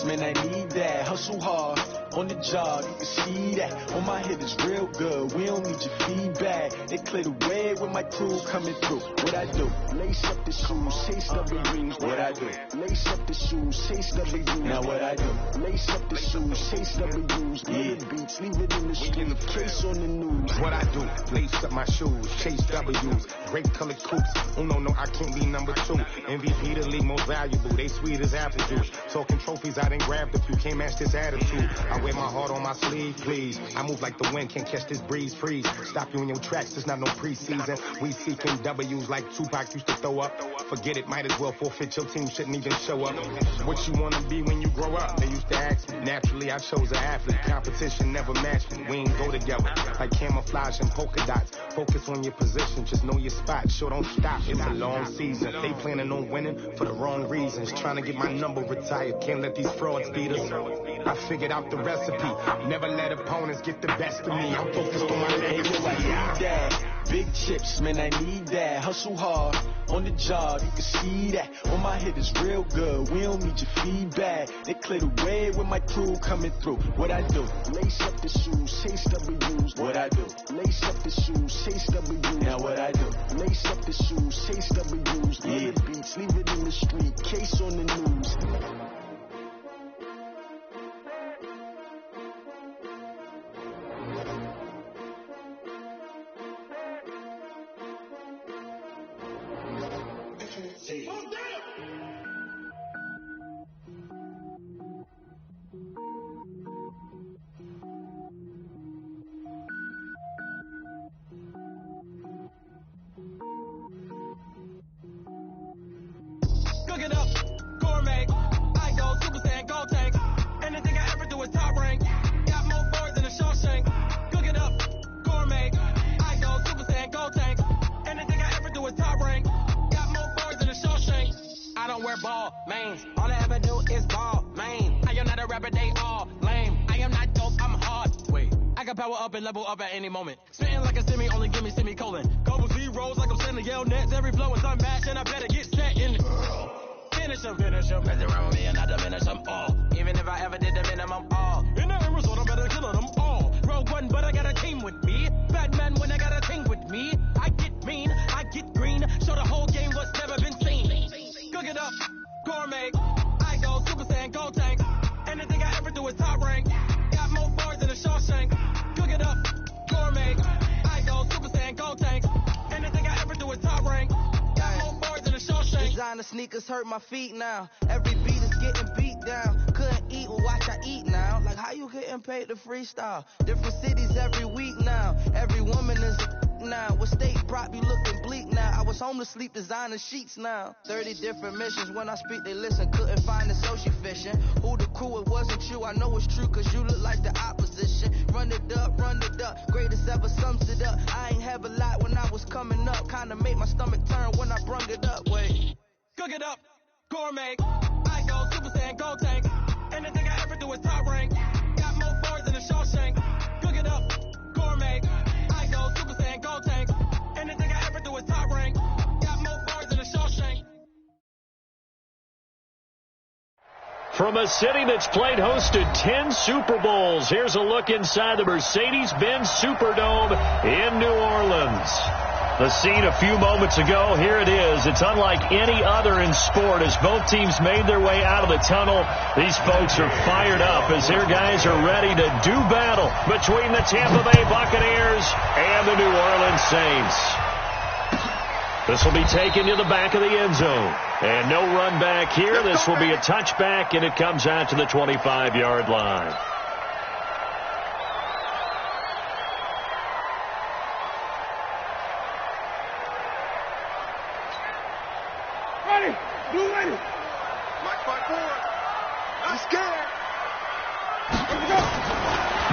man, I need that. Hustle hard, on the job, you can see that. On my head is real good, we don't need your feedback. They clear the way with my crew coming through. What I do? Lace up the shoes, chase W's. What I do? Lace up the shoes, chase W's. Now what I do? Lace up the shoes, chase W's. Yeah. Beats, leave it in the street, case on the news. What I do? Lace up my shoes, chase W's. Great colored coops. Oh no, I can't be number 2. MVP the league most valuable. They sweet as apple juice. Talking trophies, I done grabbed a few. Can't match this attitude. I wear my heart on my sleeve, please. I move like the wind, can't catch this breeze, freeze. Stop you in your tracks, there's not no preseason. We seeking W's like Tupac used to throw up. Forget it, might as well forfeit, your team shouldn't even show up. What you wanna be when you grow up? They used to ask me. Naturally, I chose an athlete. Competition never matched me. We ain't go together. Like camouflage and polka dots. Focus on your position, just know your spot. Sure, don't stop, it's a long season. They planning on winning for the wrong reasons. Trying to get my number retired, can't let these frauds beat us. I figured out the recipe. Never let opponents get the best of me. I'm focused on my legacy. I need that. Big chips, man, I need that. Hustle hard, on the job, you can see that. On my head is real good, we don't need your feedback. They clear the way with my crew coming through. What I do? Lace up the shoes, chase W's. What I do? Lace up the shoes, chase W's. Now what I do? Lace up the shoes, chase W's. Yeah. Beats, leave it in the street, case on the news. Cook it up, gourmet. I go Super Saiyan, go tank. Anything I ever do is top rank. Got more boards than a Shawshank. Cook it up, gourmet. I go Super Saiyan, go tank. Anything I ever do is top rank. Got more boards than a Shawshank. I don't wear ball, mains. All I ever do is ball, main. I am not a rapper, they all lame. I am not dope, I'm hard. Wait, I can power up and level up at any moment. Spitting like a semi, only give me semicolon. Couple zeros like I'm sending yell nets. Every flow is unmatched and I better get set in. Finish them, mess around with me and I diminish them all. Even if I ever did the minimum all. In the end result, I'm better killing them all. Rogue one, but I got a team with me. Bad man when I got a team with me. I get mean, I get green. Show the whole game what's never been seen. Cook it up, gourmet. I go Super Saiyan, go tank. Anything I ever do is top rank. Got more bars than a Shawshank. Cook it up, gourmet. I go Super Saiyan, go tank. Anything I ever do is top rank. Designer sneakers hurt my feet now. Every beat is getting beat down. Couldn't eat, well watch I eat now. Like how you getting paid to freestyle? Different cities every week now. Every woman is a now. What state prop you looking bleak now? I was home to sleep designer sheets now. 30 different missions. When I speak they listen. Couldn't find it so she fishing. Who the crew, it wasn't you. I know it's true cause you look like the opposition. Run it up, greatest ever sums it up. I ain't have a lot when I was coming up. Kinda made my stomach turn when I brung it up. Wait. Cook it up, gourmet. I go Super Saiyan, go tank. Anything I ever do is top rank. Got more boards than a Shawshank. Cook it up, gourmet. I go Super Saiyan, go tank. Anything I ever do is top rank. Got more boards than a Shawshank. From a city that's played host to 10 Super Bowls, here's a look inside the Mercedes-Benz Superdome in New Orleans. The scene a few moments ago, here it is. It's unlike any other in sport as both teams made their way out of the tunnel. These folks are fired up as their guys are ready to do battle between the Tampa Bay Buccaneers and the New Orleans Saints. This will be taken to the back of the end zone. And no run back here. This will be a touchback, and it comes out to the 25-yard line.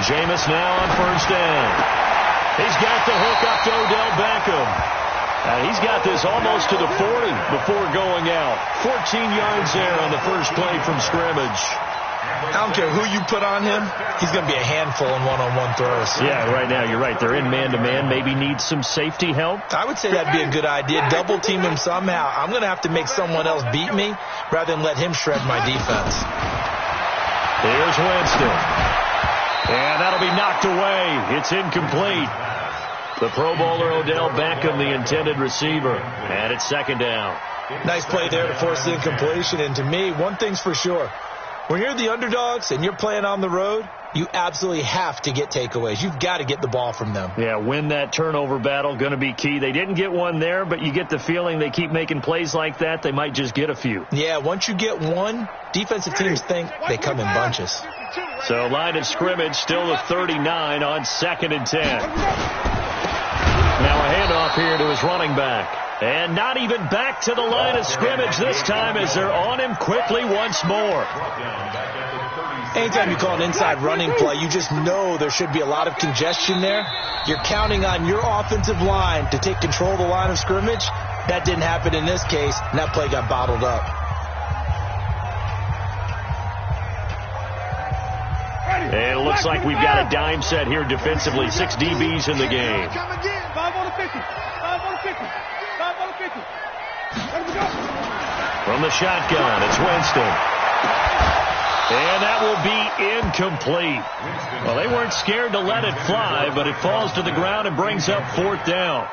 Jameis now on first down. He's got the hook up to Odell Beckham. He's got this almost to the 40 before going out. 14 yards there on the first play from scrimmage. I don't care who you put on him. He's going to be a handful in one-on-one throws. Yeah, right now, you're right. They're in man-to-man. Maybe need some safety help. I would say that'd be a good idea. Double team him somehow. I'm going to have to make someone else beat me rather than let him shred my defense. Here's Winston. And that'll be knocked away. It's incomplete. The Pro Bowler Odell Beckham, the intended receiver. And it's second down. Nice play there to force the incompletion. And to me, one thing's for sure. When you're the underdogs and you're playing on the road, you absolutely have to get takeaways. You've got to get the ball from them. Yeah, win that turnover battle, going to be key. They didn't get one there, but you get the feeling they keep making plays like that, they might just get a few. Yeah, once you get one, defensive teams think they come in bunches. So line of scrimmage still to 39 on 2nd and 10. Now a handoff here to his running back. And not even back to the line of scrimmage this time as they're on him quickly once more. Anytime you call an inside running play, you just know there should be a lot of congestion there. You're counting on your offensive line to take control of the line of scrimmage. That didn't happen in this case, and that play got bottled up. And it looks like we've got a dime set here defensively. 6 DBs in the game. 5 on the 50. 5 on the 50. 5 on the 50. Let him go. From the shotgun, it's Winston. And that will be incomplete. Well, they weren't scared to let it fly, but it falls to the ground and brings up 4th down.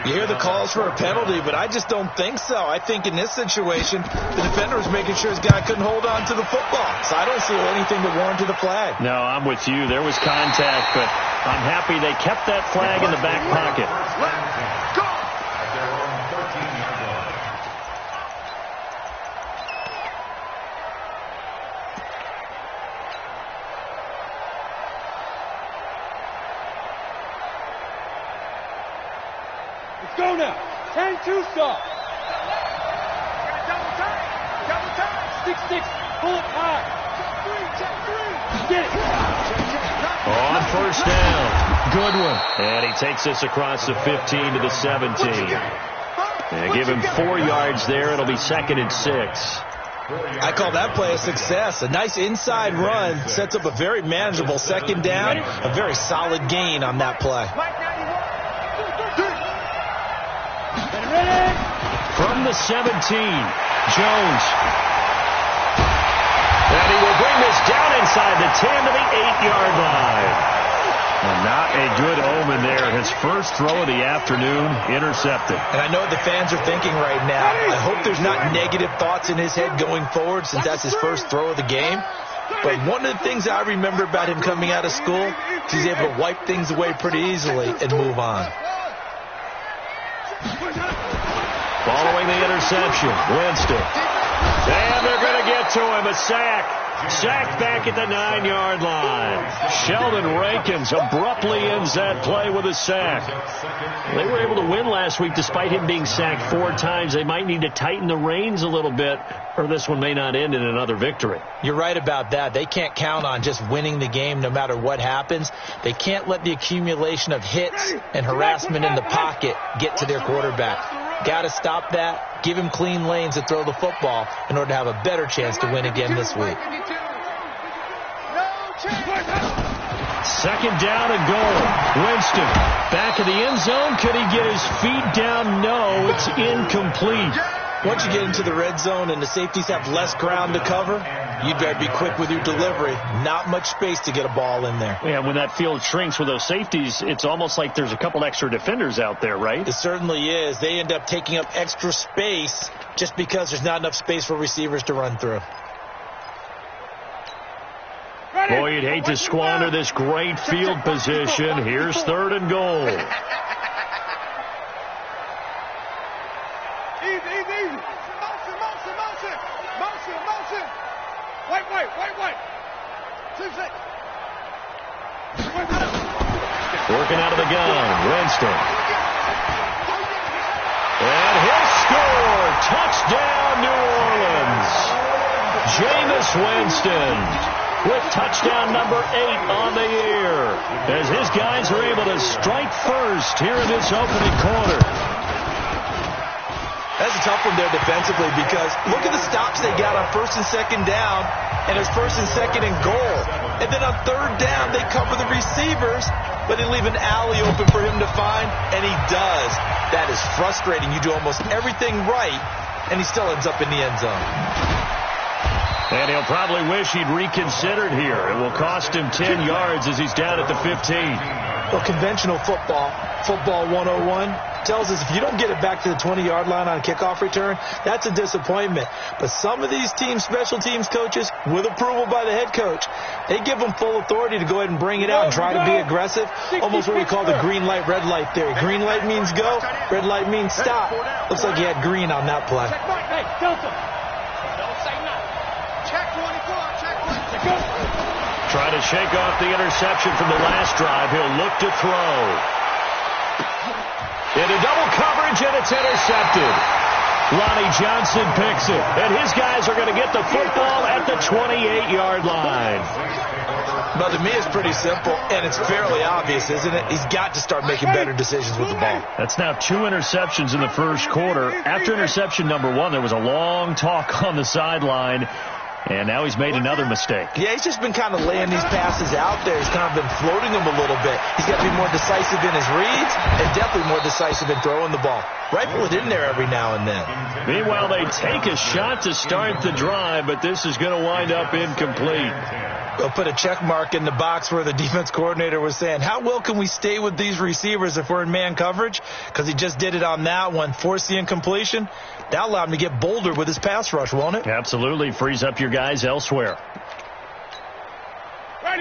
You hear the calls for a penalty, but I just don't think so. I think in this situation, the defender was making sure his guy couldn't hold on to the football. So I don't see anything that warranted the flag. No, I'm with you. There was contact, but I'm happy they kept that flag in the back pocket. Go now. 10-2 stop. Double time. 6-6. Pull it high. Check 3. Get it. On 1st down. Good one. And he takes this across the 15 to the 17. And give him 4 yards there. It'll be 2nd and 6. I call that play a success. A nice inside run sets up a very manageable 2nd down. A very solid gain on that play. From the 17, Jones. And he will bring this down inside the 10 to the 8-yard line. And not a good omen there. His first throw of the afternoon intercepted. And I know what the fans are thinking right now. I hope there's not negative thoughts in his head going forward since that's his first throw of the game. But one of the things I remember about him coming out of school, he's able to wipe things away pretty easily and move on. Following the interception, Winston. And they're going to get to him. A sack. Sacked back at the 9-yard line. Sheldon Rankins abruptly ends that play with a sack. They were able to win last week despite him being sacked 4 times. They might need to tighten the reins a little bit, or this one may not end in another victory. You're right about that. They can't count on just winning the game no matter what happens. They can't let the accumulation of hits and harassment in the pocket get to their quarterback. Got to stop that. Give him clean lanes to throw the football in order to have a better chance to win again this week. 2nd down and goal. Winston back of the end zone. Could he get his feet down? No, it's incomplete. Once you get into the red zone and the safeties have less ground to cover, you better be quick with your delivery. Not much space to get a ball in there. Yeah, when that field shrinks with those safeties, it's almost like there's a couple extra defenders out there, right? It certainly is. They end up taking up extra space just because there's not enough space for receivers to run through. Boy, you'd hate to squander this great field position. Here's 3rd and goal. Easy. Motion. Wait. 2-6. Working out of the gun, Winston. And he'll score. Touchdown, New Orleans. Jameis Winston with touchdown number 8 on the year as his guys are able to strike first here in this opening quarter. That's a tough one there defensively because look at the stops they got on 1st and 2nd down and it's 1st and 2nd and goal. And then on 3rd down, they cover the receivers, but they leave an alley open for him to find, and he does. That is frustrating. You do almost everything right, and he still ends up in the end zone. And he'll probably wish he'd reconsidered here. It will cost him 10 yards as he's down at the 15. Well, conventional football 101, tells us if you don't get it back to the 20-yard line on a kickoff return, that's a disappointment. But some of these teams, special teams coaches, with approval by the head coach, they give them full authority to go ahead and bring it out and try to be aggressive, almost what we call the green light, red light theory. Green light means go, red light means stop. Looks like you had green on that play. Hey, Delta. Don't say nothing. Check 24. Check 24. Trying to shake off the interception from the last drive. He'll look to throw. Into double coverage, and it's intercepted. Lonnie Johnson picks it, and his guys are going to get the football at the 28-yard line. Well, to me, it's pretty simple, and it's fairly obvious, isn't it? He's got to start making better decisions with the ball. That's now 2 interceptions in the first quarter. After interception number 1, there was a long talk on the sideline. And now he's made another mistake. Yeah, he's just been kind of laying these passes out there. He's kind of been floating them a little bit. He's got to be more decisive in his reads and definitely more decisive in throwing the ball. Rifle it in there every now and then. Meanwhile, they take a shot to start the drive, but this is going to wind up incomplete. They'll put a check mark in the box where the defense coordinator was saying, how well can we stay with these receivers if we're in man coverage? Because he just did it on that one, forced the incompletion. That allowed him to get bolder with his pass rush, won't it? Absolutely. Frees up your guys elsewhere.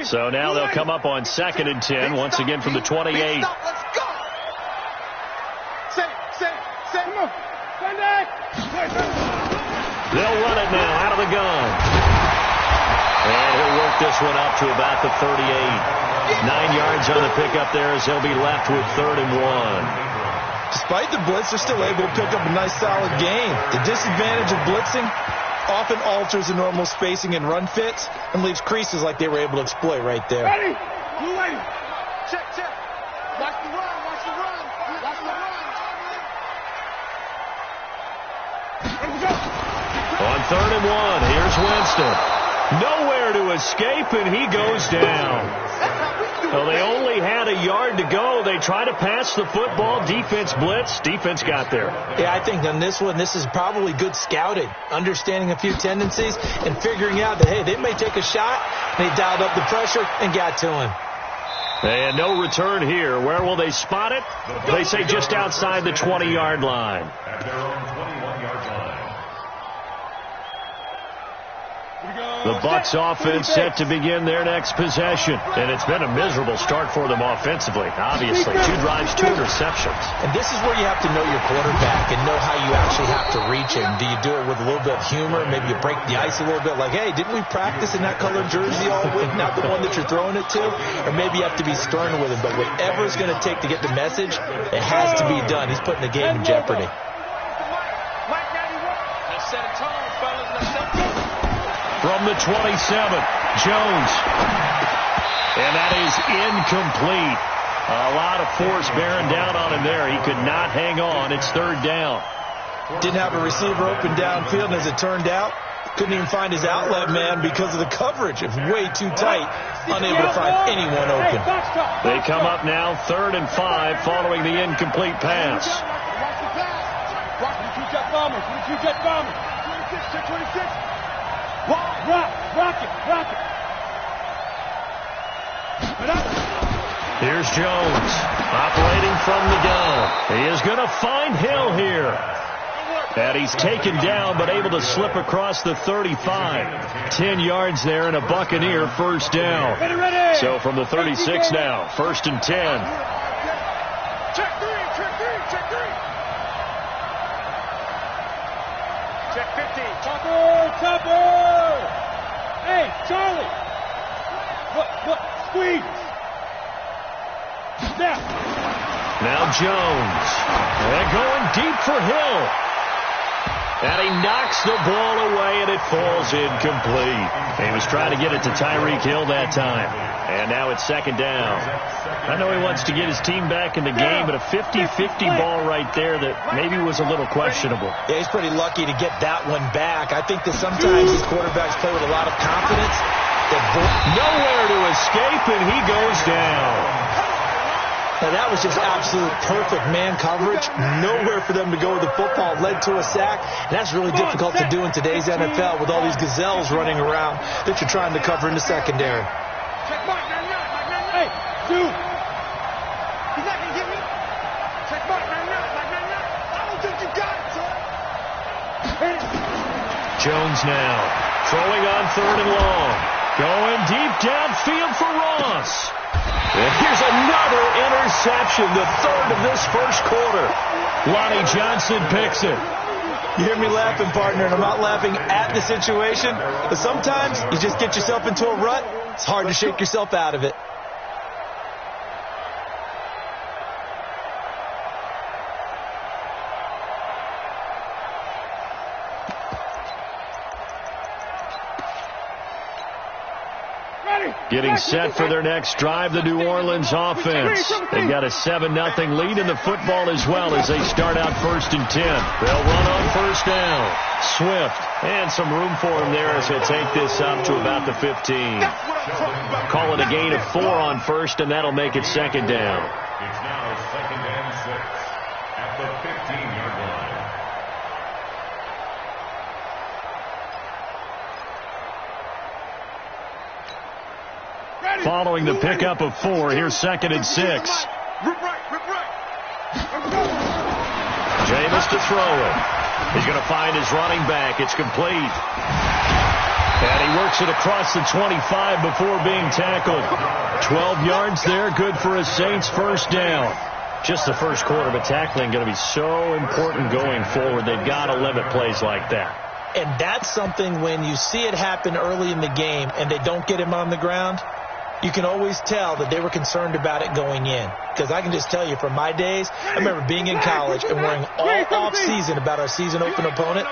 So now they'll come up on 2nd and 10, once again from the 28. Let's go. They'll run it now out of the gun. And he'll work this one up to about the 38. 9 yards on the pickup there as they'll be left with 3rd and 1. Despite the blitz, they're still able to pick up a nice solid gain. The disadvantage of blitzing often alters the normal spacing and run fits and leaves creases like they were able to exploit right there. Ready? You ready? Check. Watch the run. Watch the run. Watch the run. On 3rd and 1, here's Winston. Nowhere to escape, and he goes down. Well, they only had a yard to go. They try to pass the football. Defense blitz. Defense got there. Yeah, I think on this one, this is probably good scouting, understanding a few tendencies, and figuring out that, hey, they may take a shot. They dialed up the pressure and got to him. And no return here. Where will they spot it? They say just outside the 20-yard line. The Bucs offense set to begin their next possession. And it's been a miserable start for them offensively. Obviously, 2 drives, 2 interceptions. And this is where you have to know your quarterback and know how you actually have to reach him. Do you do it with a little bit of humor? Maybe you break the ice a little bit like, hey, didn't we practice in that colored jersey all week? Not the one that you're throwing it to? Or maybe you have to be stern with him. But whatever it's going to take to get the message, it has to be done. He's putting the game in jeopardy. From the 27, Jones. And that is incomplete. A lot of force bearing down on him there. He could not hang on. It's 3rd down. Didn't have a receiver open downfield, and as it turned out, couldn't even find his outlet man because of the coverage. It was way too tight, unable to find anyone open. They come up now 3rd and 5 following the incomplete pass. Watch the 2 jet bombers. 2 jet bombers. 26. Rock it. Here's Jones operating from the gun. He is going to find Hill here. And he's taken down but able to slip across the 35. 10 yards there and a Buccaneer first down. Ready. So from the 36 now, 1st and 10. Check 3. Check 15. Topper. Hey, Charlie. What? Squeeze. Snap. Now Jones. They're going deep for Hill. And he knocks the ball away, and it falls incomplete. He was trying to get it to Tyreek Hill that time. And now it's 2nd down. I know he wants to get his team back in the game, but a 50-50 ball right there that maybe was a little questionable. Yeah, he's pretty lucky to get that one back. I think that sometimes these quarterbacks play with a lot of confidence. Nowhere to escape, and he goes down. Now, that was just absolute perfect man coverage. Nowhere for them to go with the football. Led to a sack. And that's really difficult to do in today's NFL with all these gazelles running around that you're trying to cover in the secondary. Hey, dude. He's not going to get me. Check mark, I don't think you got it, son. Jones now throwing on 3rd and long. Going deep downfield for Ross. And here's another interception, the 3rd of this first quarter. Lonnie Johnson picks it. You hear me laughing, partner, and I'm not laughing at the situation, but sometimes you just get yourself into a rut. It's hard to shake yourself out of it. Getting set for their next drive, the New Orleans offense. They've got a 7-0 lead in the football as well as they start out 1st and 10. They'll run on 1st down. Swift, and some room for him there as he'll take this up to about the 15. Call it a gain of 4 on 1st, and that'll make it 2nd down. It's now 2nd and 6 at the 15-yard line. Following the pickup of 4, here's 2nd and 6. Jameis to throw it. He's going to find his running back. It's complete. And he works it across the 25 before being tackled. 12 yards there, good for a Saints 1st down. Just the first quarter, but tackling going to be so important going forward. They've got to limit plays like that. And that's something when you see it happen early in the game and they don't get him on the ground, you can always tell that they were concerned about it going in. Because I can just tell you from my days, I remember being in college and worrying all off-season about our season-open opponent,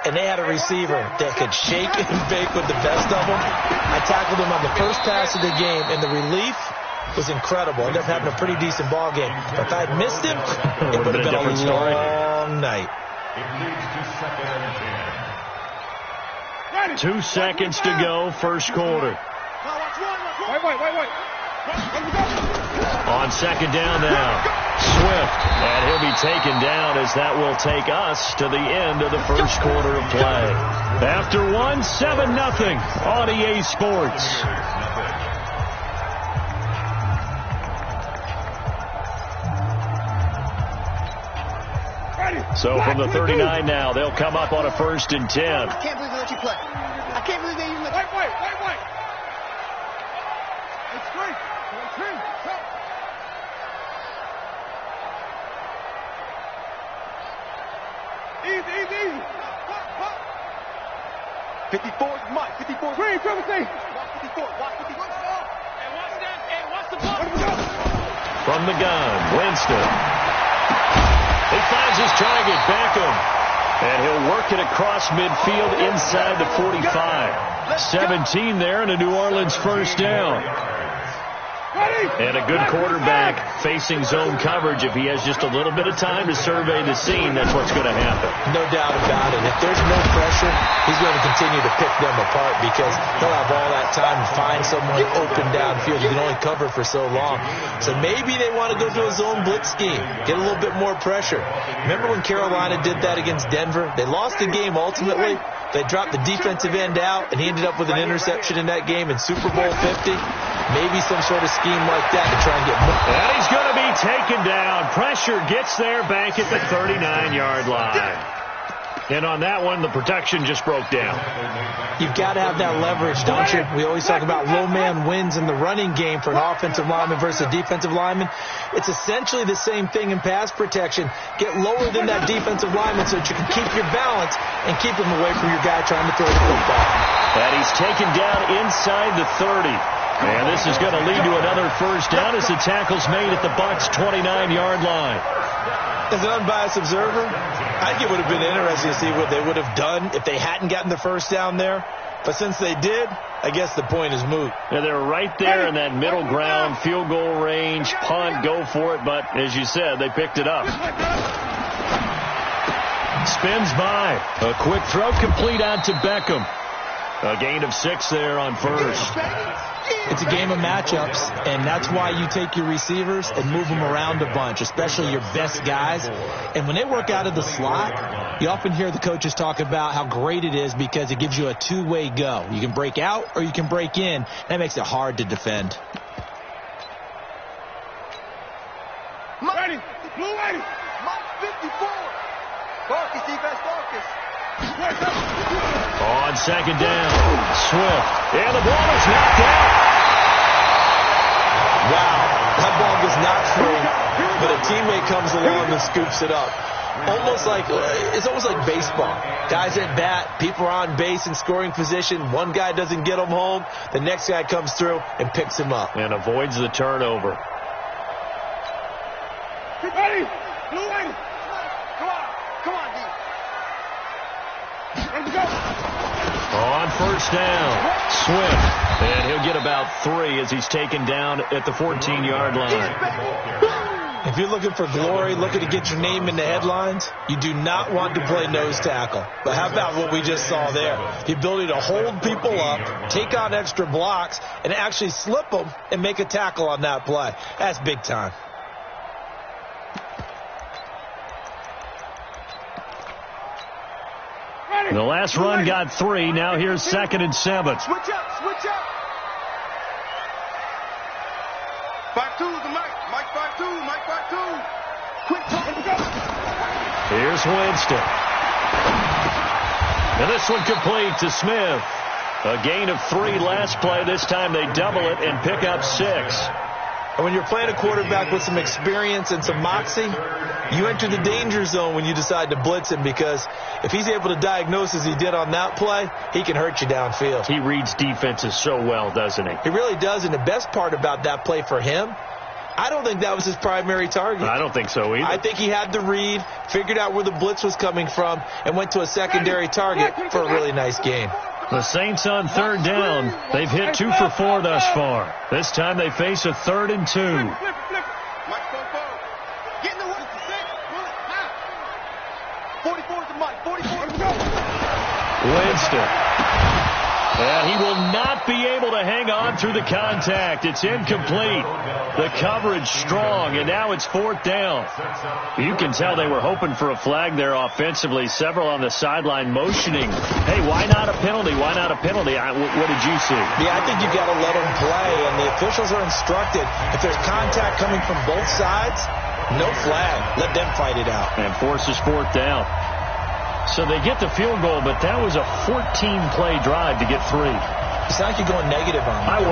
and they had a receiver that could shake and bake with the best of them. I tackled him on the first pass of the game, and the relief was incredible. I ended up having a pretty decent ball game. But if I had missed him, it would have been a long night. It leads to 2nd and 10. 2 seconds to go, first quarter. Wait. On 2nd down now, Swift, and he'll be taken down as that will take us to the end of the first quarter of play. After 1, 7-0 on EA Sports. So from the 39 now, they'll come up on a 1st and 10. I can't believe they let you play. I can't believe they even let you play. Wait. It's great. Easy. 54 is Mike. 54 is Green, Watch 54. And watch the ball. From the gun, Winston. He finds his target, Beckham. And he'll work it across midfield inside the 45. 17 there and a New Orleans 1st down. And a good quarterback facing zone coverage. If he has just a little bit of time to survey the scene, that's what's going to happen. No doubt about it. If there's no pressure, he's going to continue to pick them apart because he'll have all that time to find someone open downfield. You can only cover for so long. So maybe they want to go to a zone blitz scheme, get a little bit more pressure. Remember when Carolina did that against Denver? They lost the game ultimately. They dropped the defensive end out, and he ended up with an interception in that game in Super Bowl 50. Maybe some sort of scheme like that to try and get more. And he's going to be taken down. Pressure gets there back at the 39-yard line. And on that one, the protection just broke down. You've got to have that leverage, don't you? We always talk about low man wins in the running game for an offensive lineman versus a defensive lineman. It's essentially the same thing in pass protection. Get lower than that defensive lineman so that you can keep your balance and keep him away from your guy trying to throw the football. And he's taken down inside the 30. And this is going to lead to another 1st down as the tackle's made at the Bucs' 29-yard line. As an unbiased observer, I think it would have been interesting to see what they would have done if they hadn't gotten the 1st down there. But since they did, I guess the point is moot. And they're right there in that middle ground, field goal range, punt, go for it. But as you said, they picked it up. Spins by. A quick throw complete out to Beckham. A gain of 6 there on first. It's a game of matchups, and that's why you take your receivers and move them around a bunch, especially your best guys. And when they work out of the slot, you often hear the coaches talk about how great it is because it gives you a two-way go. You can break out or you can break in. That makes it hard to defend. Ready. Blue ready. Mike 54. Focus, defense, focus. On second down, Swift. And the ball is knocked out. Wow, that ball was not free, but a teammate comes along and scoops it up. It's almost like baseball. Guys at bat, people are on base in scoring position. One guy doesn't get him home. The next guy comes through and picks him up. And avoids the turnover. Ready. Blue ready. Come on, D. Let's go. On first down, Swift. And he'll get about 3 as he's taken down at the 14-yard line. If you're looking for glory, looking to get your name in the headlines, you do not want to play nose tackle. But how about what we just saw there? The ability to hold people up, take on extra blocks, and actually slip them and make a tackle on that play. That's big time. The last run got 3. Now here's 2nd and 7. Switch up. 5-2 to Mike. Mike 5-2. Mike 5-2. Quick time to go. Here's Winston. And this one complete to Smith. A gain of 3 last play. This time they double it and pick up 6. And when you're playing a quarterback with some experience and some moxie, you enter the danger zone when you decide to blitz him, because if he's able to diagnose as he did on that play, he can hurt you downfield. He reads defenses so well, doesn't he? He really does, and the best part about that play for him, I don't think that was his primary target. I don't think so either. I think he had the read, figured out where the blitz was coming from, and went to a secondary target for a really nice gain. The Saints on 3rd down. They've hit 2 for 4 thus far. This time they face a 3rd and 2. Mike 44. Get in the way. 44 to Mike. 44 to go. Winston. And he will not be able to hang on through the contact. It's incomplete. The coverage strong, and now it's 4th down. You can tell they were hoping for a flag there offensively. Several on the sideline motioning. Hey, why not a penalty? Why not a penalty? What did you see? Yeah, I think you've got to let them play, and the officials are instructed. If there's contact coming from both sides, no flag. Let them fight it out. And forces 4th down. So they get the field goal, but that was a 14-play drive to get 3. It sounds like you're going negative on me. I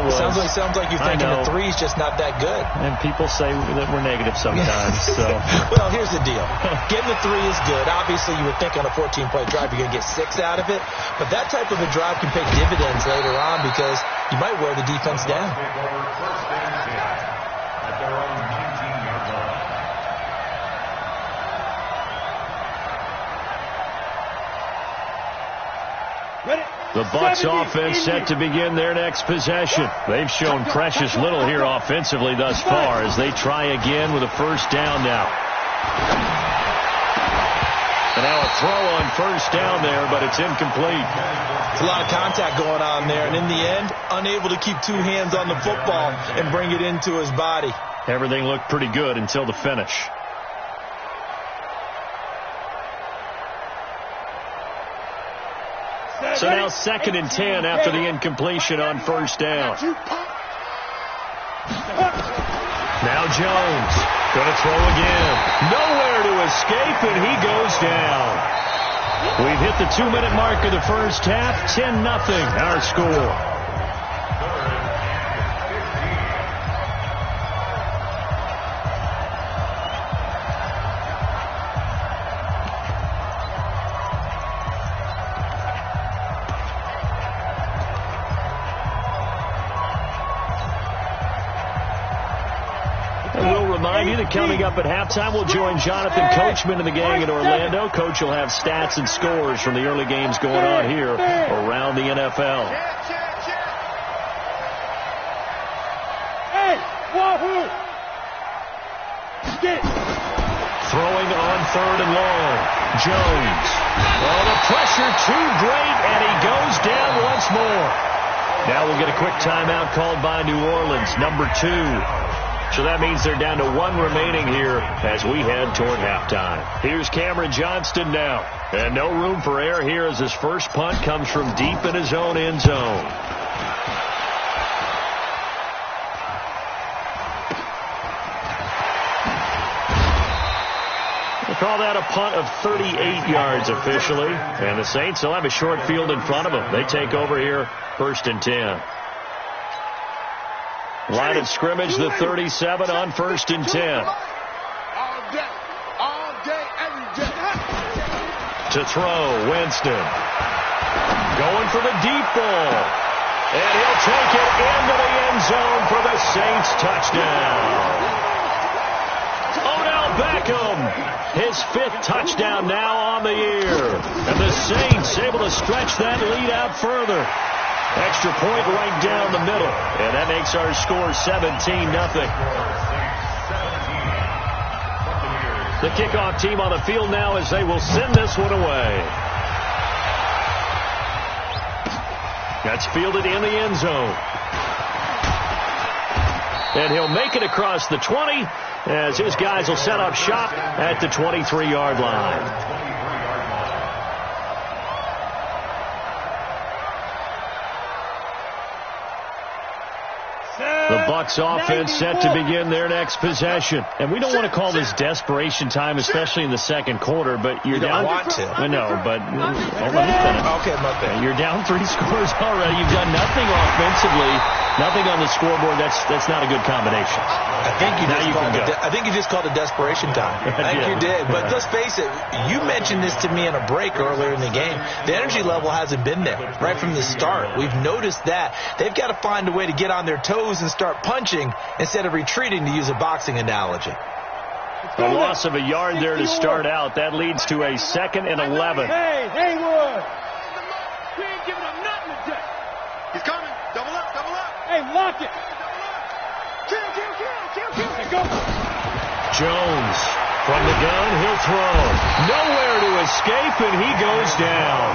was. Sounds like you're thinking the 3's just not that good. And people say that we're negative sometimes. So. Well, here's the deal. Getting the 3 is good. Obviously, you would think on a 14-play drive you're going to get 6 out of it. But that type of a drive can pay dividends later on because you might wear the defense down. The Bucs offense set to begin their next possession. They've shown precious little here offensively thus far as they try again with a 1st down now. And now a throw on 1st down there, but it's incomplete. It's a lot of contact going on there, and in the end, unable to keep 2 hands on the football and bring it into his body. Everything looked pretty good until the finish. So now 2nd and 10 after the incompletion on 1st down. Now Jones going to throw again. Nowhere to escape, and he goes down. We've hit the 2-minute mark of the first half. 10-0 our score. Coming up at halftime, we'll join Jonathan Coachman and the gang in Orlando. Coach will have stats and scores from the early games going on here around the NFL. Throwing on 3rd and long. Jones. Oh, the pressure too great, and he goes down once more. Now we'll get a quick timeout called by New Orleans, number 2. So that means they're down to 1 remaining here as we head toward halftime. Here's Cameron Johnston now. And no room for error here as his first punt comes from deep in his own end zone. Call that a punt of 38 yards officially. And the Saints will have a short field in front of them. They take over here, 1st and 10. Line of scrimmage, the 37 on 1st and 10. All day, every day. To throw, Winston. Going for the deep ball. And he'll take it into the end zone for the Saints touchdown. Odell Beckham, his 5th touchdown now on the year. And the Saints able to stretch that lead out further. Extra point right down the middle. And that makes our score 17-0. The kickoff team on the field now as they will send this one away. That's fielded in the end zone. And he'll make it across the 20 as his guys will set up shop at the 23-yard line. The Bucs offense set to begin their next possession. And we don't want to call this desperation time, especially in the second quarter, but you're down. Want to. I know, but let me finish. Okay, my bad. You're down 3 scores already. You've done nothing offensively, nothing on the scoreboard. That's not a good combination. I think you just called it desperation time. I think you did. But let's face it, you mentioned this to me in a break earlier in the game. The energy level hasn't been there right from the start. We've noticed that. They've got to find a way to get on their toes and start punching instead of retreating, to use a boxing analogy. A loss of a yard there to start out. That leads to a 2nd and 11. Hey, Haywood! We ain't giving up nothing today. He's coming. Double up, double up. Hey, lock it. Kill. Hey, go. Jones from the gun. He'll throw. Nowhere to escape, and he goes down.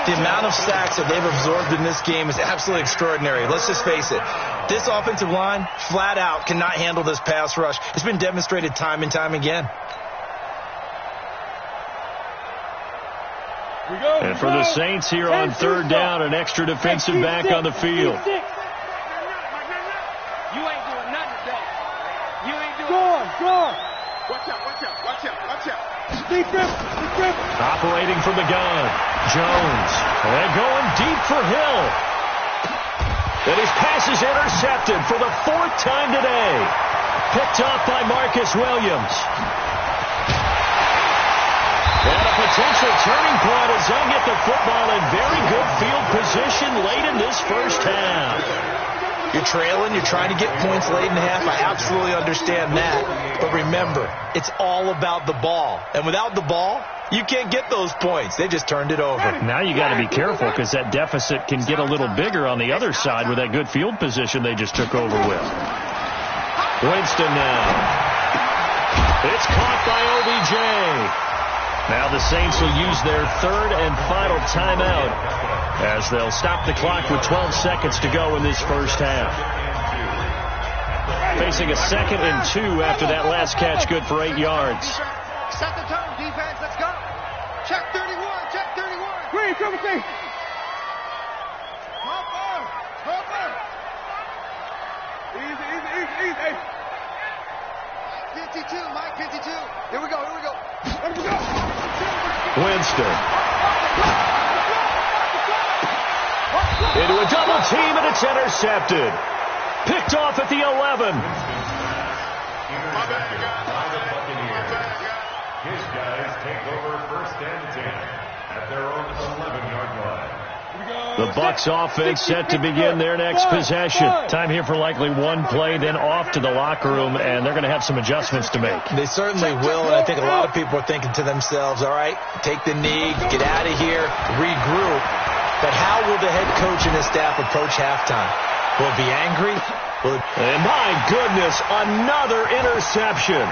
The amount of sacks that they've absorbed in this game is absolutely extraordinary. Let's just face it. This offensive line, flat out, cannot handle this pass rush. It's been demonstrated time and time again. And for the Saints here on 3rd down, an extra defensive back on the field. You ain't doing nothing today. You ain't doing Score. Watch out. Operating from the gun. Jones. And going deep for Hill. And his pass is intercepted for the 4th time today. Picked off by Marcus Williams. And a potential turning point as they'll get the football in very good field position late in this first half. You're trailing. You're trying to get points late in the half. I absolutely understand that. But remember, it's all about the ball. And without the ball, you can't get those points. They just turned it over. Now you got to be careful because that deficit can get a little bigger on the other side with that good field position they just took over with. Winston now. It's caught by OBJ. Now the Saints will use their 3rd and final timeout as they'll stop the clock with 12 seconds to go in this first half. Facing a 2nd and 2 after that last catch, good for 8 yards. Set the tone, defense. Let's go. Check 31. Green, come with me. Hopper. Easy. 52, Mike, 52. Here we go. Let me go. Winston. Into a double team, and it's intercepted. Picked off at the 11. His guys take over 1st and 10 at their own 11-yard line. The Bucs offense set to begin their next possession. Time here for likely one play, then off to the locker room, and they're going to have some adjustments to make. They certainly will, and I think a lot of people are thinking to themselves, all right, take the knee, get out of here, regroup. But how will the head coach and his staff approach halftime? Will it be angry? And my goodness, another interception.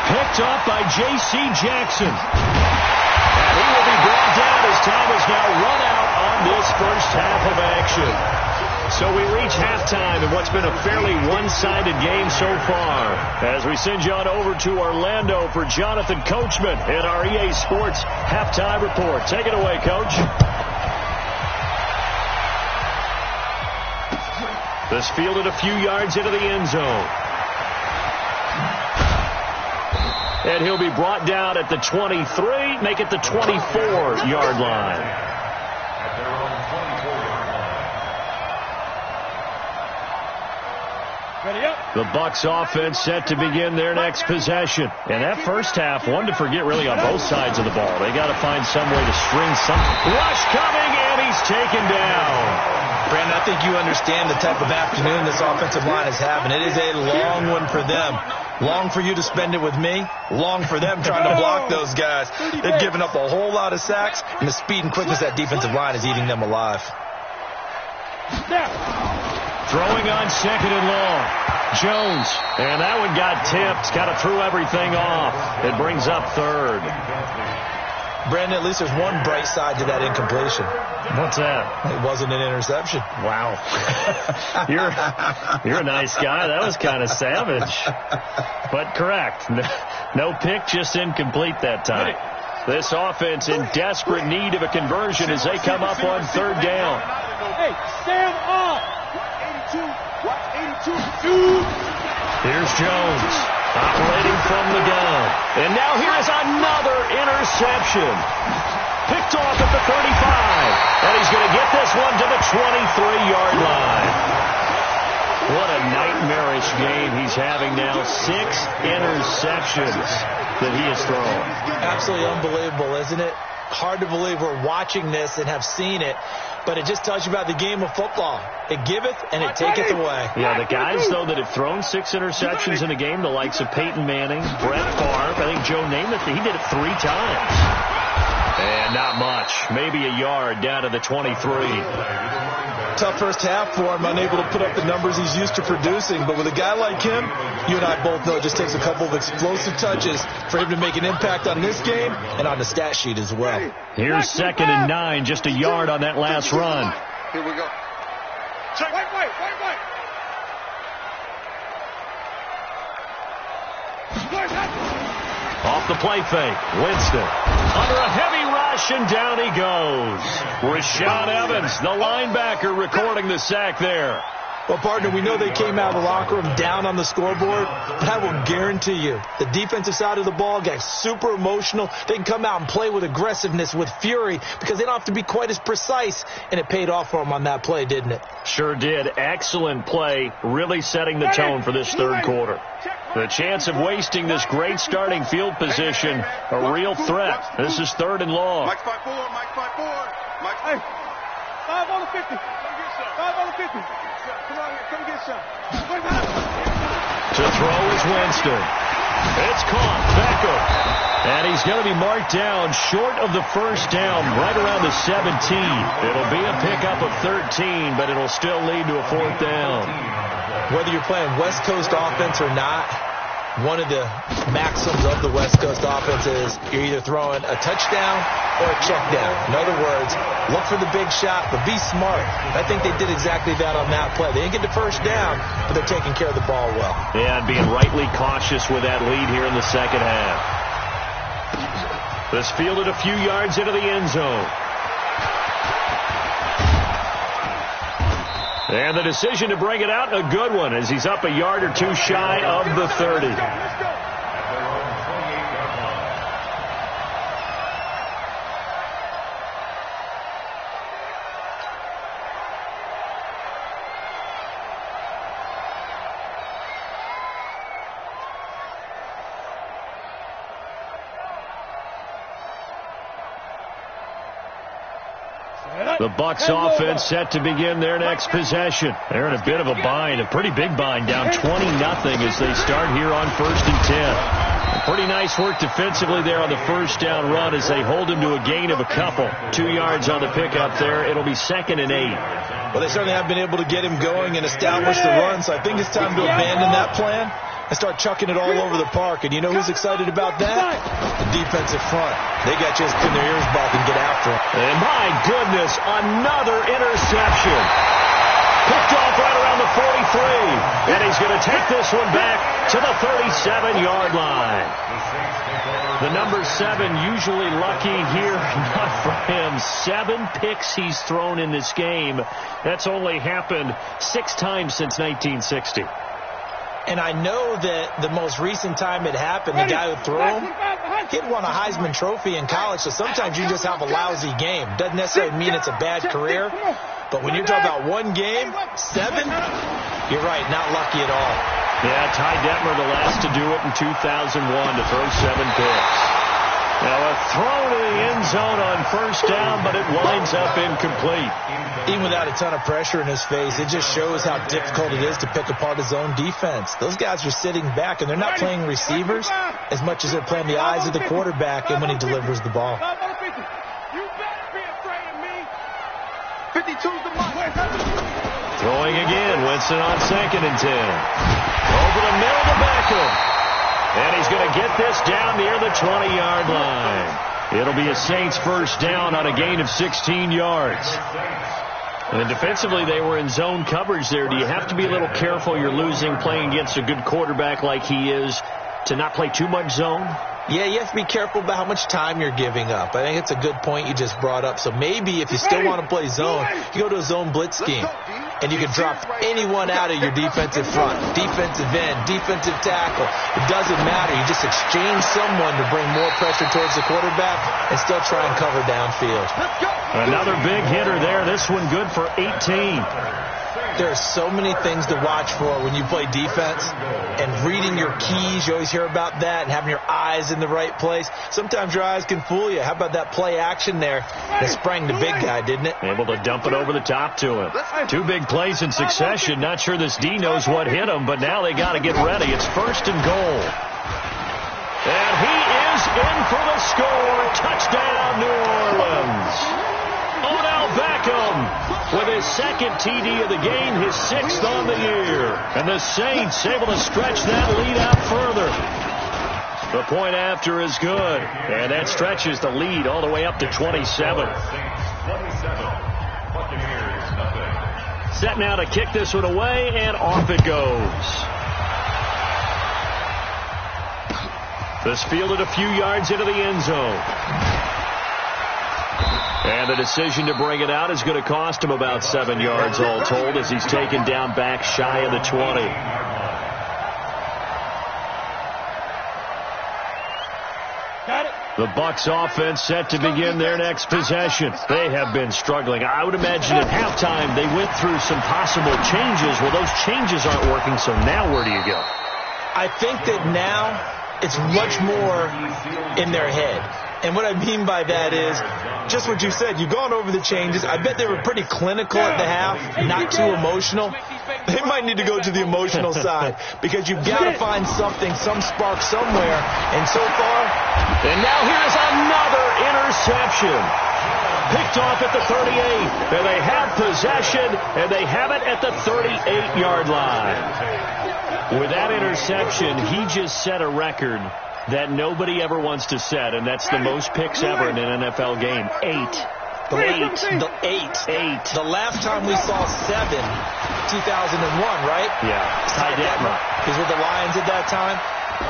Picked off by J.C. Jackson. And he will be brought down as time is now run out on this first half of action. So we reach halftime in what's been a fairly one-sided game so far. As we send you on over to Orlando for Jonathan Coachman in our EA Sports Halftime Report. Take it away, Coach. This fielded a few yards into the end zone. And he'll be brought down at the 23, make it the 24-yard line. The Bucs offense set to begin their next possession. And that first half, one to forget really on both sides of the ball. They got to find some way to string something. Rush coming, and he's taken down. Brandon, I think you understand the type of afternoon this offensive line is having. It is a long one for them. Long for you to spend it with me. Long for them trying to block those guys. They've given up a whole lot of sacks, and the speed and quickness of that defensive line is eating them alive. Throwing on second and long. Jones. And that one got tipped. Kind of threw everything off. It brings up third. Brandon, at least there's one bright side to that incompletion. What's that? It wasn't an interception. Wow. You're a nice guy. That was kind of savage. But correct. No pick, just incomplete that time. This offense in desperate need of a conversion as they come up on third down. Hey, stand up! 82. Here's Jones operating from the gun. And now here is another interception. Picked off at the 35. And he's going to get this one to the 23-yard line. What a nightmarish game he's having now. 6 interceptions that he has thrown. Absolutely unbelievable, isn't it? Hard to believe we're watching this and have seen it. But it just tells you about the game of football. It giveth and it taketh away. Yeah, the guys, though, that have thrown 6 interceptions in a game, the likes of Peyton Manning, Brett Favre, I think Joe Namath, he did it 3 times. And not much. Maybe a yard down to the 23. Tough first half for him, unable to put up the numbers he's used to producing. But with a guy like him, you and I both know it just takes a couple of explosive touches for him to make an impact on this game and on the stat sheet as well. Here's 2nd and 9, just a yard on that last run. Here we go. Wait. Off the play fake, Winston. Under a heavy rush, and down he goes. Rashaan Evans, the linebacker, recording the sack there. Well, partner, we know they came out of the locker room down on the scoreboard, but I will guarantee you the defensive side of the ball got super emotional. They can come out and play with aggressiveness, with fury, because they don't have to be quite as precise, and it paid off for them on that play, didn't it? Sure did. Excellent play, really setting the tone for this third quarter. The chance of wasting this great starting field position, a real threat. This is 3rd and long. Mike 5-4. Hey, 5 on the 50. 5 on the 50. Come get some. To throw is Winston. It's caught. Beckham. And he's going to be marked down short of the first down, right around the 17. It'll be a pickup of 13, but it'll still lead to a 4th down. Whether you're playing West Coast offense or not, one of the maxims of the West Coast offense is you're either throwing a touchdown or a check down. In other words, look for the big shot, but be smart. I think they did exactly that on that play. They didn't get the first down, but they're taking care of the ball well. Yeah, and being rightly cautious with that lead here in the second half. This fielded a few yards into the end zone. And the decision to bring it out, a good one, as he's up a yard or 2 shy of the 30. The Bucs offense set to begin their next possession. They're in a bit of a bind, a pretty big bind, down 20-0 as they start here on 1st and 10. Pretty nice work defensively there on the first down run as they hold him to a gain of a couple. 2 yards on the pickup there. It'll be 2nd and 8. Well, they certainly have been able to get him going and establish the run, so I think it's time to abandon that plan and start chucking it all over the park. And you know who's excited about that? The defensive front. They got just pin their ears back and get after him. And my goodness, another interception. Picked off right around the 43. And he's going to take this one back to the 37-yard line. The number 7 usually lucky here. Not for him. 7 picks he's thrown in this game. That's only happened 6 times since 1960. And I know that the most recent time it happened, the guy who threw him, he had won a Heisman Trophy in college, so sometimes you just have a lousy game. Doesn't necessarily mean it's a bad career, but when you're talking about one game, 7, you're right, not lucky at all. Yeah, Ty Detmer, the last to do it in 2001 to throw 7 picks. Now a throw to the end zone on first down, but it winds up incomplete. Even without a ton of pressure in his face, it just shows how difficult it is to pick apart his own defense. Those guys are sitting back, and they're not playing receivers as much as they're playing the eyes of the quarterback and when he delivers the ball. Throwing again, Winston on 2nd and 10. Over the middle to Beckham. And he's going to get this down near the 20-yard line. It'll be a Saints first down on a gain of 16 yards. And defensively, they were in zone coverage there. Do you have to be a little careful? You're losing playing against a good quarterback like he is to not play too much zone? Yeah, you have to be careful about how much time you're giving up. I think it's a good point you just brought up. So maybe if you still want to play zone, you go to a zone blitz scheme. And you can drop anyone out of your defensive front, defensive end, defensive tackle. It doesn't matter. You just exchange someone to bring more pressure towards the quarterback and still try and cover downfield. Another big hitter there. This one good for 18. There are so many things to watch for when you play defense, and reading your keys, you always hear about that, and having your eyes in the right place. Sometimes your eyes can fool you. How about that play action there? It sprang the big guy, didn't it? Able to dump it over the top to him. 2 big plays in succession. Not sure this D knows what hit him, but now they got to get ready. It's 1st and goal. And he is in for the score. Touchdown, New Orleans. Odell Beckham with his 2nd TD of the game, his 6th on the year. And the Saints able to stretch that lead out further. The point after is good. And that stretches the lead all the way up to 27. Set now to kick this one away, and off it goes. This fielded a few yards into the end zone. And the decision to bring it out is going to cost him about 7 yards all told as he's taken down back shy of the 20. The Bucs offense set to begin their next possession. They have been struggling. I would imagine at halftime they went through some possible changes. Well, those changes aren't working, so now where do you go? I think that now it's much more in their head. And what I mean by that is just what you said. You've gone over the changes. I bet they were pretty clinical at the half, not too emotional. They might need to go to the emotional side because you've got to find something, some spark somewhere. And so far, and now here's another interception. Picked off at the 38. And they have possession, and they have it at the 38-yard line. With that interception, he just set a record that nobody ever wants to set, and that's the most picks ever in an NFL game. 8. The eight. The last time we saw 7, 2001, right? Yeah. Ty Detmer. He was with the Lions at that time.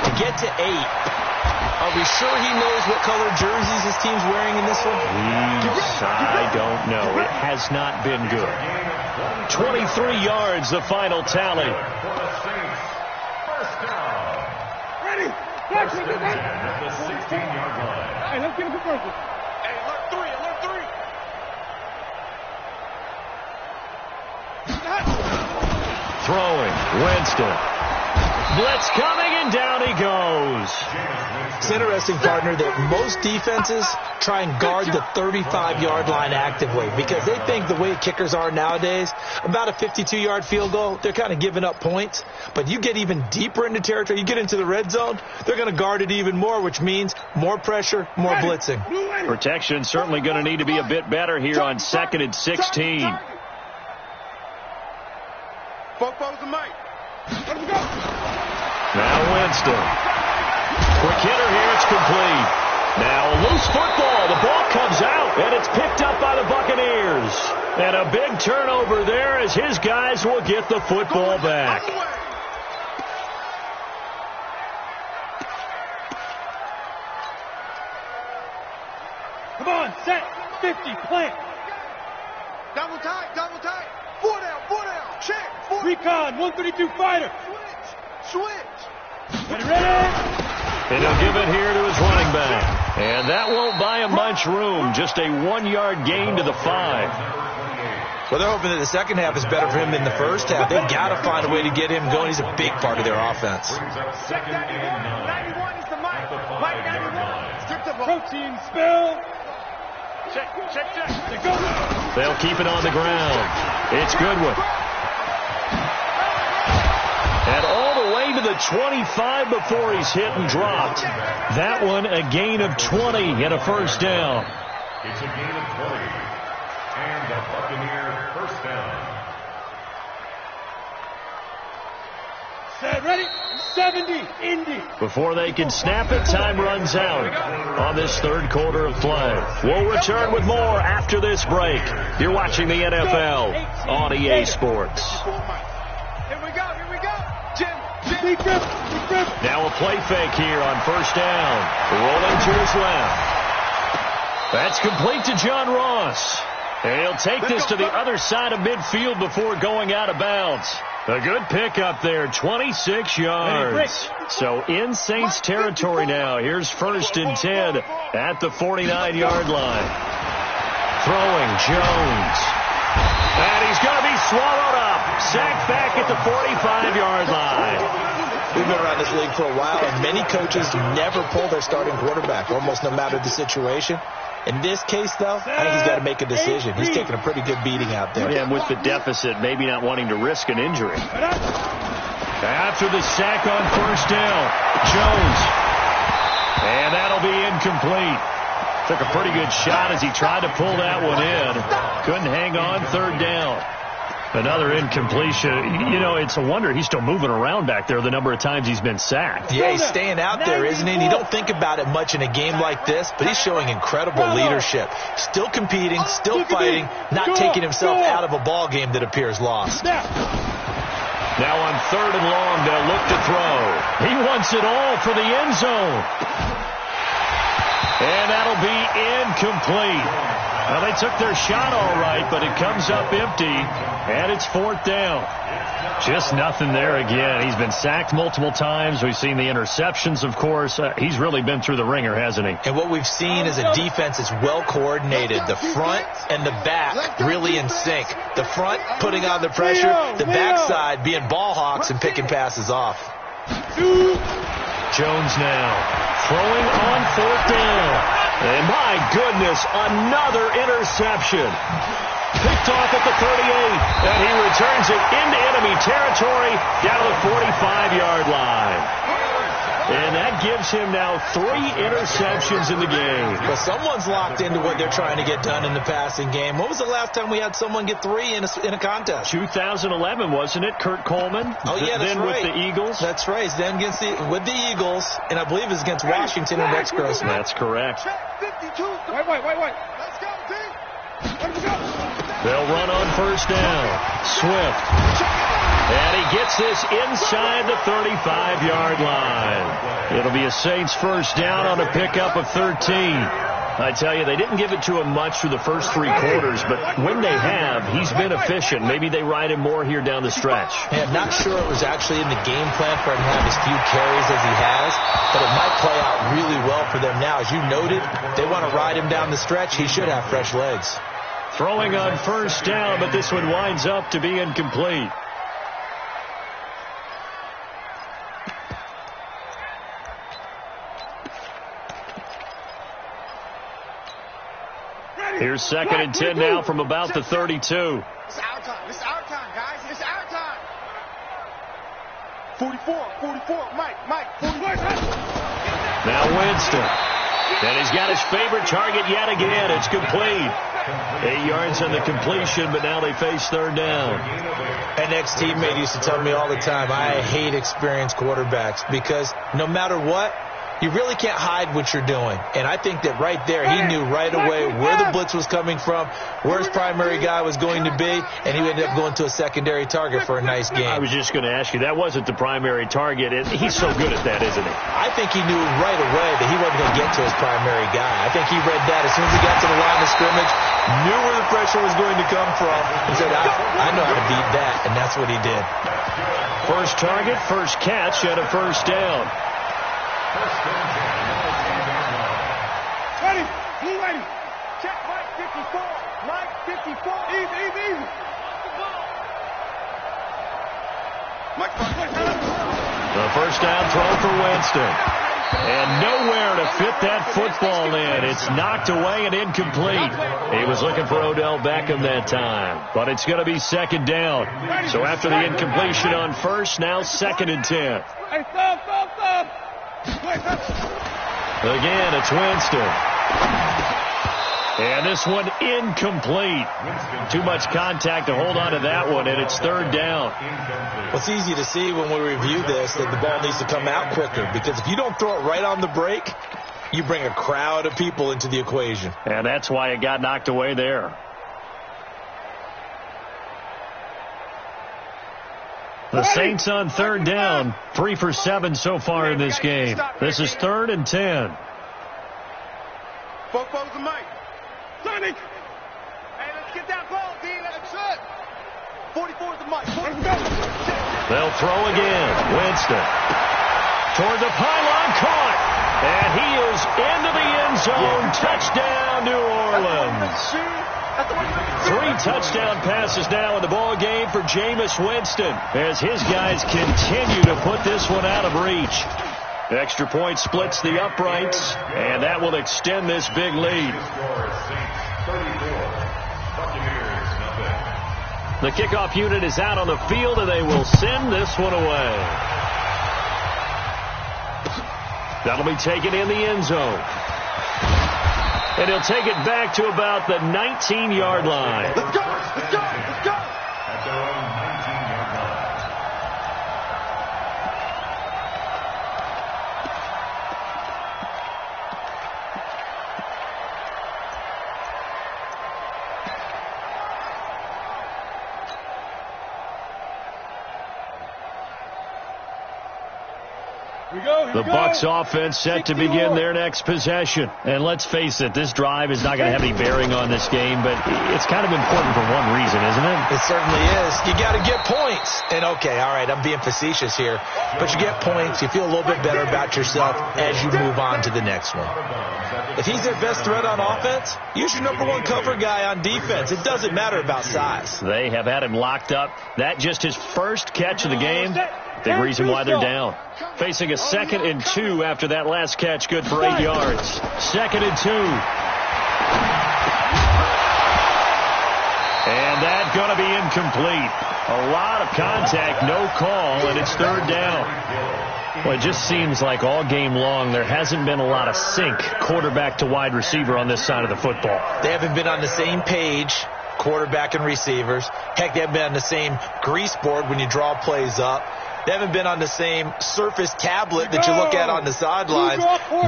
To get to 8, are we sure he knows what color jerseys his team's wearing in this one? I don't know. It has not been good. 23 yards, the final tally. First and 10 at the 16-yard line. Hey, let's get a good person. Hey, alert 3. Throwing, Winston. Blitz coming, And down he goes. It's interesting, partner, that most defenses try and guard the 35-yard line actively because they think the way kickers are nowadays, about a 52-yard field goal, they're kind of giving up points. But you get even deeper into territory, you get into the red zone, they're going to guard it even more, which means more pressure, more blitzing. Protection certainly going to need to be a bit better here on 2nd and 16. Now Winston. Quick hitter here, it's complete. Now a loose football. The ball comes out, and it's picked up by the Buccaneers. And a big turnover there as his guys will get the football back. Come on, set, 50, plant. Double tight. 4 down, check. 4. Recon, 132 fighter. Switch. Ready. And he'll give it here to his running back. And that won't buy him much room. Just a 1-yard gain to the 5. Well, they're hoping that the second half is better for him than the first half. They've got to find a way to get him going. He's a big part of their offense. Check 91 is the mic. Mike 91. Strip the ball. Protein spill. Check. They'll keep it on the ground. It's Goodwin. And all the way to the 25 before he's hit and dropped. That one a gain of 20 and a first down. It's a gain of 20. And the Buccaneer first down. Set, ready, 70, Indy. Before they can snap it, time runs out on this third quarter of play. We'll return with more after this break. You're watching the NFL on EA Sports. Here we go. Jim. Now a play fake here on first down. Rolling to his left. That's complete to John Ross. And he'll take this to the other side of midfield before going out of bounds. A good pickup there, 26 yards. So in Saints territory now. Here's 1st and 10 at the 49-yard line. Throwing Jones. And he's going to be swallowed up. Sacked back at the 45-yard line. We've been around this league for a while, and many coaches never pull their starting quarterback, almost no matter the situation. In this case, though, I think he's got to make a decision. He's taking a pretty good beating out there. Yeah, and with the deficit, maybe not wanting to risk an injury. After the sack on first down, Jones. And that'll be incomplete. Took a pretty good shot as he tried to pull that one in. Couldn't hang on, 3rd down. Another incompletion. You know, it's a wonder he's still moving around back there the number of times he's been sacked. Yeah, he's staying out there, isn't he? And you don't think about it much in a game like this, but he's showing incredible leadership. Still competing, still fighting, not taking himself out of a ball game that appears lost. Now on 3rd and long, they'll look to throw. He wants it all for the end zone. And that'll be incomplete. Well, they took their shot all right, but it comes up empty, and it's 4th down. Just nothing there again. He's been sacked multiple times. We've seen the interceptions, of course. He's really been through the ringer, hasn't he? And what we've seen is a defense that's well coordinated. The front and the back really in sync. The front putting on the pressure, the backside being ball hawks and picking passes off. Jones now throwing on 4th down. And my goodness, another interception. Picked off at the 38, and he returns it into enemy territory down to the 45-yard line. And that gives him now 3 interceptions in the game. But someone's locked into what they're trying to get done in the passing game. When was the last time we had someone get 3 in a contest? 2011, wasn't it? Kurt Coleman? Oh, yeah, that's then right. With the Eagles? That's right. Then with the Eagles, and I believe it's against Washington and Rex Grossman. That's correct. Wait. Let's go, Let's go. They'll run on first down. Swift. And he gets this inside the 35-yard line. It'll be a Saints first down on a pickup of 13. I tell you, they didn't give it to him much through the first 3 quarters, but when they have, he's been efficient. Maybe they ride him more here down the stretch. Yeah, not sure it was actually in the game plan for him to have as few carries as he has, but it might play out really well for them now. As you noted, they want to ride him down the stretch. He should have fresh legs. Throwing on first down, but this one winds up to be incomplete. Here's 2nd and 10 now from about the 32. It's our time. It's our time, guys. It's our time. 44. Mike. 44. Now Winston. And he's got his favorite target yet again. It's complete. 8 yards on the completion, but now they face 3rd down. An ex-teammate used to tell me all the time, I hate experienced quarterbacks because no matter what, you really can't hide what you're doing. And I think that right there, he knew right away where the blitz was coming from, where his primary guy was going to be, and he ended up going to a secondary target for a nice game. I was just going to ask you, that wasn't the primary target. He's so good at that, isn't he? I think he knew right away that he wasn't going to get to his primary guy. I think he read that as soon as he got to the line of scrimmage, knew where the pressure was going to come from, and said, I know how to beat that, and that's what he did. First target, first catch, and a 1st down. Ready. Check Mike 54. Mike 54. Easy. Mike. The 1st down throw for Winston. And nowhere to fit that football in. It's knocked away and incomplete. He was looking for Odell Beckham that time. But it's going to be 2nd down. So after the incompletion on 1st, now 2nd and 10. Hey, stop. Again, it's Winston. And this one incomplete. Too much contact to hold on to that one, and it's 3rd down. Well, it's easy to see when we review this that the ball needs to come out quicker, because if you don't throw it right on the break, you bring a crowd of people into the equation. And that's why it got knocked away there. The Saints on 3rd down, 3 for 7 so far in this game. This is 3rd and 10. Foes the mic. Sonic. Hey, let's get that ball, D. Let's shoot. 44 is the mic. They'll throw again. Winston. Toward the pylon, caught. And he is into the end zone. Touchdown, New Orleans. 3 touchdown passes now in the ball game for Jameis Winston as his guys continue to put this one out of reach. Extra point splits the uprights, and that will extend this big lead. The kickoff unit is out on the field, and they will send this one away. That'll be taken in the end zone. And he'll take it back to about the 19-yard line. Let's go. At their own 19-yard line. The Bucs offense set to begin their next possession. And let's face it, this drive is not going to have any bearing on this game, but it's kind of important for one reason, isn't it? It certainly is. You got to get points. And okay, all right, I'm being facetious here, but you get points, you feel a little bit better about yourself as you move on to the next one. If he's their best threat on offense, use your #1 cover guy on defense. It doesn't matter about size. They have had him locked up. That just his first catch of the game. Big reason why they're down. Facing a 2nd and 2 after that last catch, good for 8 yards. 2nd and 2. And that's going to be incomplete. A lot of contact, no call, and it's 3rd down. Well, it just seems like all game long there hasn't been a lot of sync quarterback to wide receiver on this side of the football. They haven't been on the same page, quarterback and receivers. Heck, they haven't been on the same grease board when you draw plays up. They haven't been on the same Surface tablet that you look at on the sidelines.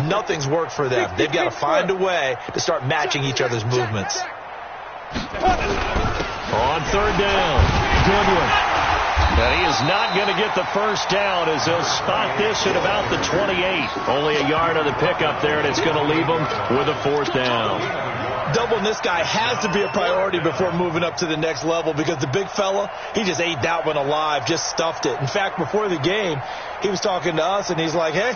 Nothing's worked for them. They've got to find a way to start matching each other's movements. On 3rd down, Goodwin. Now he is not going to get the first down as they'll spot this at about the 28. Only a yard on the pickup there, and it's going to leave them with a 4th down. Doubling this guy has to be a priority before moving up to the next level, because the big fella, he just ate that one alive, just stuffed it. In fact, before the game, he was talking to us, and he's like, hey,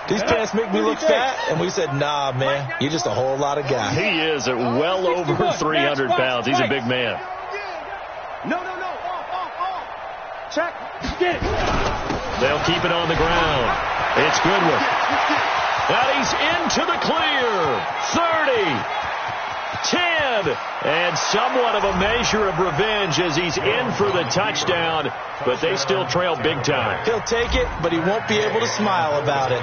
these pants make me look fat. And we said, nah, man, you're just a whole lot of guy. He is at well over 300 pounds. He's a big man. No. Off. Check. Get it. They'll keep it on the ground. It's Goodwin. And he's into the clear. 30. 10. And somewhat of a measure of revenge as he's in for the touchdown, but they still trail big time. He'll take it, but he won't be able to smile about it.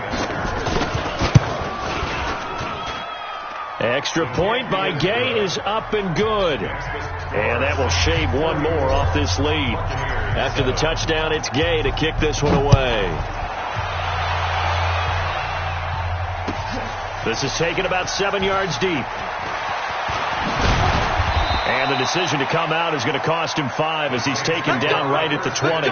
Extra point by Gay is up and good. And that will shave one more off this lead. After the touchdown, it's Gay to kick this one away. This is taken about 7 yards deep. And the decision to come out is going to cost him 5 as he's taken down right at the 20.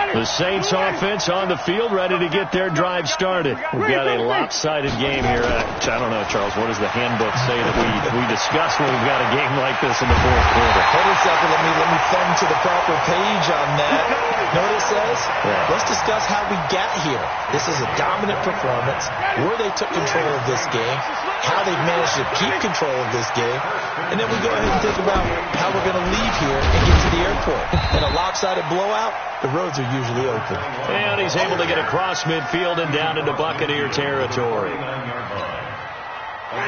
The Saints offense on the field, ready to get their drive started. We've got a lopsided game here. I don't know, Charles, what does the handbook say that we discuss when we've got a game like this in the fourth quarter? Hold a second. Let me thumb to the proper page on that. Know what it says? Yeah. Let's discuss how we got here. This is a dominant performance, where they took control of this game, how they've managed to keep control of this game, and then we go ahead and think about how we're going to leave here and get to the airport. In a lopsided blowout, the roads are usually open. And he's able to get across midfield and down into Buccaneer territory.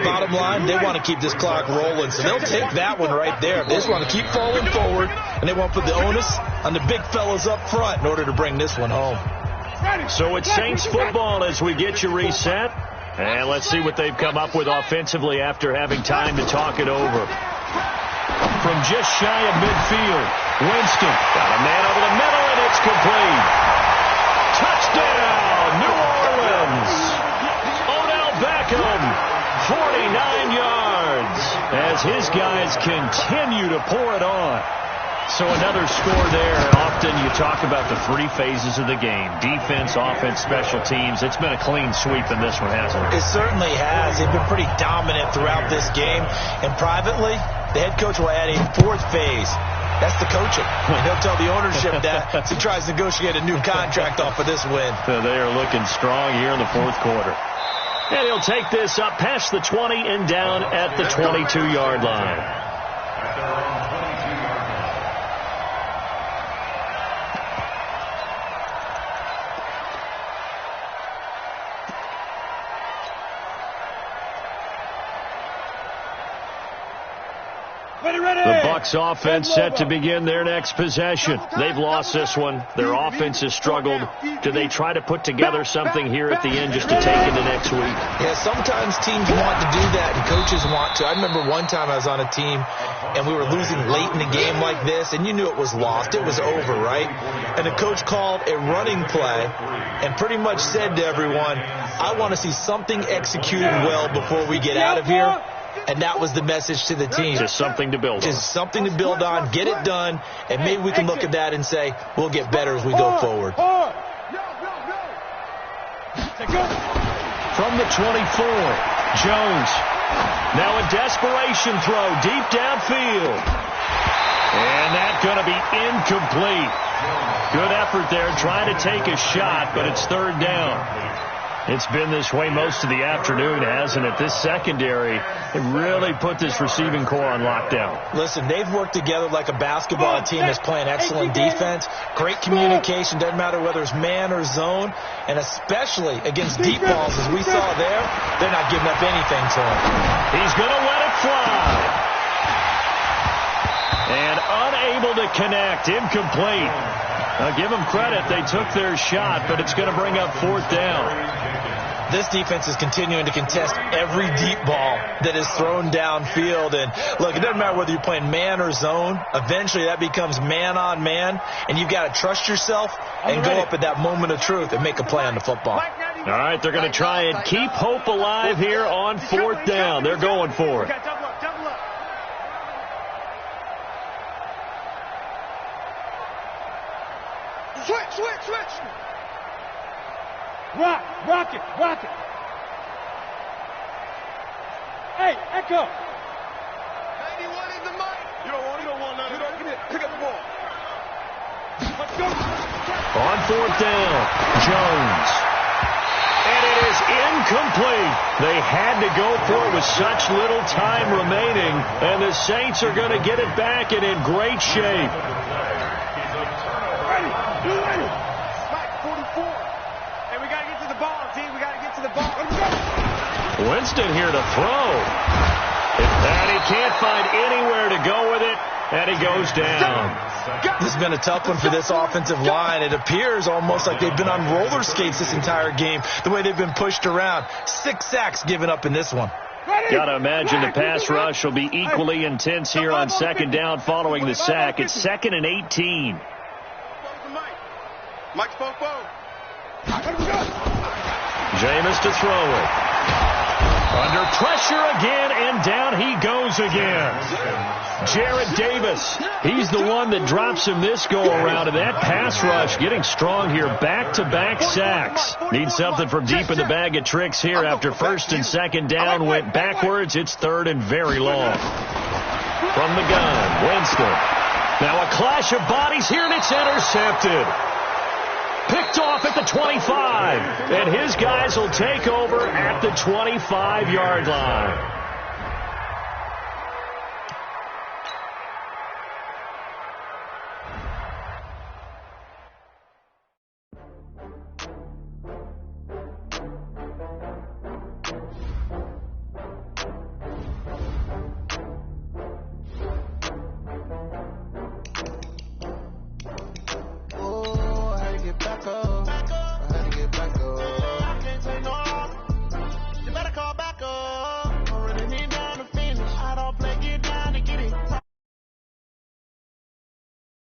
Bottom line, they want to keep this clock rolling, so they'll take that one right there. They just want to keep falling forward, and they want to put the onus on the big fellas up front in order to bring this one home. So it's Saints football as we get you reset. And let's see what they've come up with offensively after having time to talk it over. From just shy of midfield, Winston got a man over the middle, and it's complete. Touchdown, New Orleans. Odell Beckham, 49 yards, as his guys continue to pour it on. So another score there. Often you talk about the 3 phases of the game: defense, offense, special teams. It's been a clean sweep in this one, hasn't it? It certainly has. They've been pretty dominant throughout this game. And privately, the head coach will add a 4th phase. That's the coaching. And he'll tell the ownership that as he tries to negotiate a new contract off of this win. So they are looking strong here in the fourth quarter. And he'll take this up past the 20 and down at the 22-yard line. The Bucs offense set to begin their next possession. They've lost this one. Their offense has struggled. Do they try to put together something here at the end just to take into next week? Yeah, sometimes teams want to do that and coaches want to. I remember one time I was on a team and we were losing late in the game like this, and you knew it was lost. It was over, right? And the coach called a running play and pretty much said to everyone, I want to see something executed well before we get out of here. And that was the message to the team. Just something to build on. Just something to build on, get it done, and maybe we can look at that and say, we'll get better as we go forward. From the 24, Jones. Now a desperation throw deep downfield. And that's going to be incomplete. Good effort there, trying to take a shot, but it's 3rd down. It's been this way most of the afternoon, hasn't it? This secondary really put this receiving core on lockdown. Listen, they've worked together like a basketball team that's playing excellent defense. Great communication, doesn't matter whether it's man or zone. And especially against deep balls, as we saw there, they're not giving up anything to him. He's going to let it fly. And unable to connect, incomplete. Now, give them credit. They took their shot, but it's going to bring up 4th down. This defense is continuing to contest every deep ball that is thrown downfield. And, look, it doesn't matter whether you're playing man or zone. Eventually, that becomes man-on-man, and you've got to trust yourself and go up at that moment of truth and make a play on the football. All right, they're going to try and keep hope alive here on 4th down. They're going for it. Switch. Rock it. Hey, Echo. 91 in the mic. You don't want none. Come here, pick up the ball. Let's go. On 4th down, Jones. And it is incomplete. They had to go for it with such little time remaining, and the Saints are going to get it back and in great shape. Ready. Spike 44. And we got to get to the ball, team. We got to get to to the ball. Winston here to throw. And he can't find anywhere to go with it, and he goes down. This has been a tough one for this offensive line. It appears almost like they've been on roller skates this entire game, the way they've been pushed around. 6 sacks given up in this one. Got to imagine the pass rush will be equally intense here on second down following the sack. It's 2nd and 18. Mike's phone. Jameis to throw it. Under pressure again, and down he goes again. Jarrad Davis, he's the one that drops him this go-around, and that pass rush getting strong here. Back-to-back sacks. Need something from deep in the bag of tricks here after 1st and 2nd down went backwards. It's 3rd and very long. From the gun, Winston. Now a clash of bodies here, and it's intercepted. Picked off at the 25, and his guys will take over at the 25-yard line.